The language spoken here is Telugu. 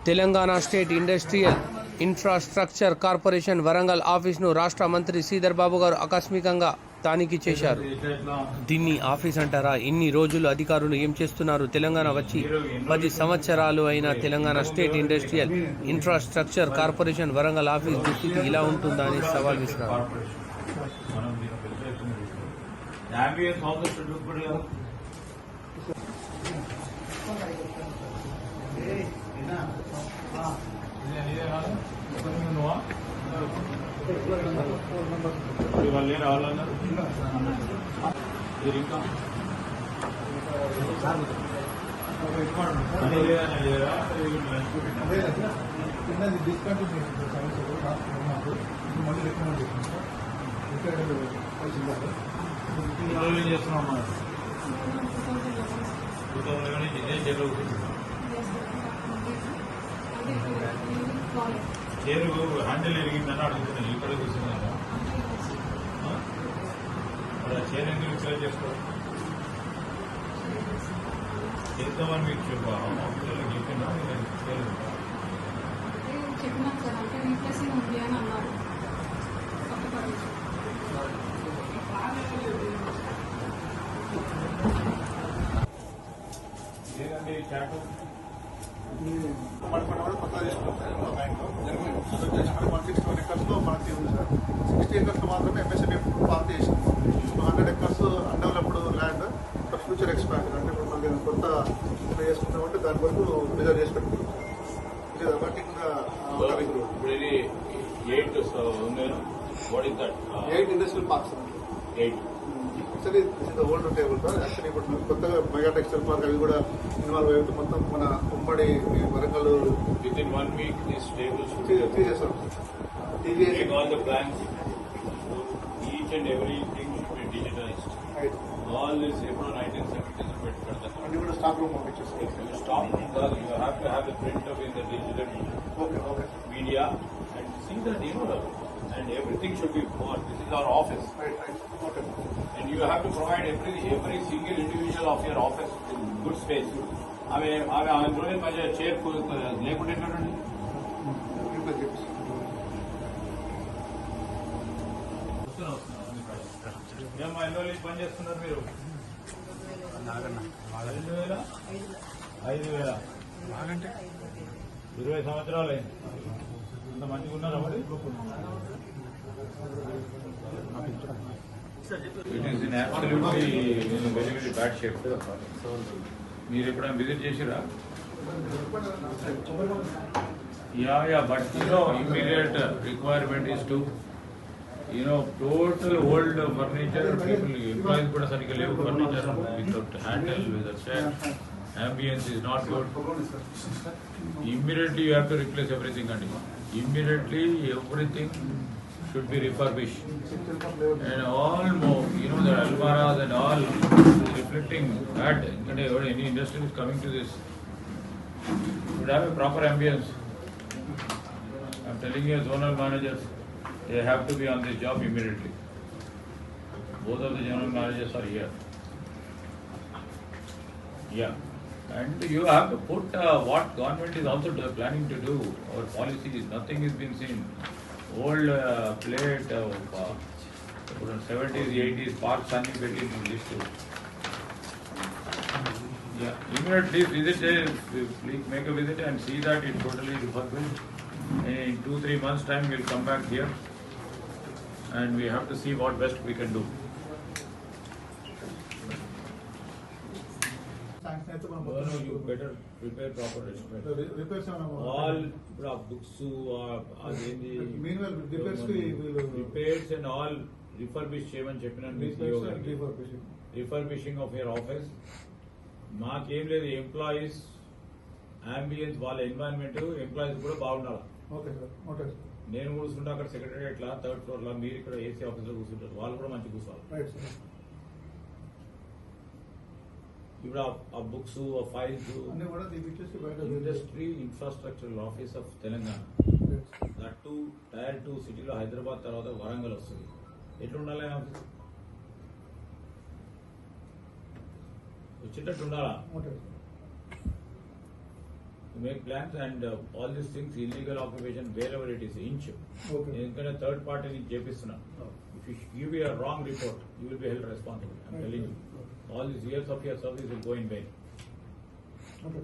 Telangana state industrial infrastructure corporation Warangal ఆఫీస్ను రాష్ట్ర మంత్రి శ్రీధర్ బాబు గారు ఆకస్మికంగా తనిఖీ చేశారు. దీన్ని ఆఫీస్ అంటారా? ఇన్ని రోజులు అధికారులు ఏం చేస్తున్నారు? తెలంగాణ వచ్చి 10 సంవత్సరాలు అయిన Telangana state industrial infrastructure corporation Warangal office దుస్థితి ఇలా ఉంటుందా అని సవాల్ విసిరారు. వాళ్ళే రావాలన్నారు. ఇంకా ఏం చేస్తున్నాం మనం 2000 ఇదే జరుగుతుంది. చేరు హ్యాండిల్ ఎరిగిందని అడుగుతున్నాను. ఇక్కడ కూర్చున్నాను. చేరు ఎందుకు రిపేర్ చేసుకోవాలి? చేద్దామని మీకు చెప్పాను. చెప్పినా లేదండి చాటు కొత్తగా చేసుకుంటారు మా బ్యాంక్లో మనకి 160 ఎకర్స్లో పార్టీ ఉంది సార్. 60 ఎకర్స్ మాత్రమే ఎంఎస్ఎంఈ పార్టీ చేసింది. 100 acres undeveloped land for future expand అంటే ఇప్పుడు మళ్ళీ కొత్త చేసుకుంటామంటే దాని వరకు రిజర్వ్ చేసి పెట్టుకుంటాం. బట్ ఇంకా 8 industrial parks 8 actually this is the old table sir. Actually ఇప్పుడు కొత్తగా మెగా టెక్స్టైల్ పార్క్ అవి కూడా ఇన్వాల్వ్ అయ్యి మొత్తం మన ఉమ్మడి Warangal with in 1 week this tables తీసేస్తాం. all the plans, each and everything should be digitized. All this April 1970s and you will stock room pictures. Stop because you have to have the print of in the digital media and see that and everything should be bought. This is our office. Okay. And you have to provide every single individual of your office in good space. అందులోనే మధ్య చైర్ లేకుంటే ఎట్లండి? ఏమో ఎన్నో పని చేస్తున్నారు మీరు? 5,000 20 సంవత్సరాలు ఇంత మంచిగా ఉన్నారా మరి? It is in absolutely very very bad shape. మీరు ఎప్పుడైనా విజిట్ చేసిరా? Yeah but immediate requirement is to total old furniture, people employees kuda sarigga levu, furniture without handle, without set, ambience is not good. Immediately you have to replace everything and immediately everything should be refurbished and all more, the almaras and all reflecting that any industry is coming to this should have a proper ambience. I'm telling you, zonal managers, they have to be on this job immediately. Both of the general managers are here. Yeah. And you have to put what government is also planning to do. Our policies, nothing has been seen. Old plate of 70s, 80s, parks and buildings in this too. Yeah. Immediately visit, please make a visit and see that it's totally refurbished. In 2-3 months' time, we'll come back here. And we have to see what best we can do. You better prepare proper estimate. All books, meanwhile repairs and all refurbished cheyamani cheppinanu. Refurbishing of your office. మాకేం లేదు, ఎంప్లాయీస్ అంబియన్స్ వాళ్ళ ఎన్వైరన్మెంట్ ఎంప్లాయీస్ కూడా బాగుండాలి. నేను కూర్చుంటే అక్కడ సెక్రటరియట్ లా 3rd floor లా, మీరు ఇక్కడ ఏసీ ఆఫీస్ లో కూర్చుంటారు, వాళ్ళు కూడా మంచి కూర్చోవాలి. ఇప్పుడు ఆ బుక్స్, ఆ files industry infrastructure office of Telangana, that to Tier 2 సిటీలో హైదరాబాద్ తర్వాత వరంగల్ వస్తుంది. ఎట్లుండాలి ఆఫీస్? వచ్చేటట్టు ఉండాలా? make plans and all these things, illegal occupation, wherever it is, inch. Okay. ఎందుకంటే థర్డ్ పార్టీని చేపిస్తున్నాం. If you give a wrong report, you will be held responsible. I'm telling you. All these years of your service will go in vain. Okay.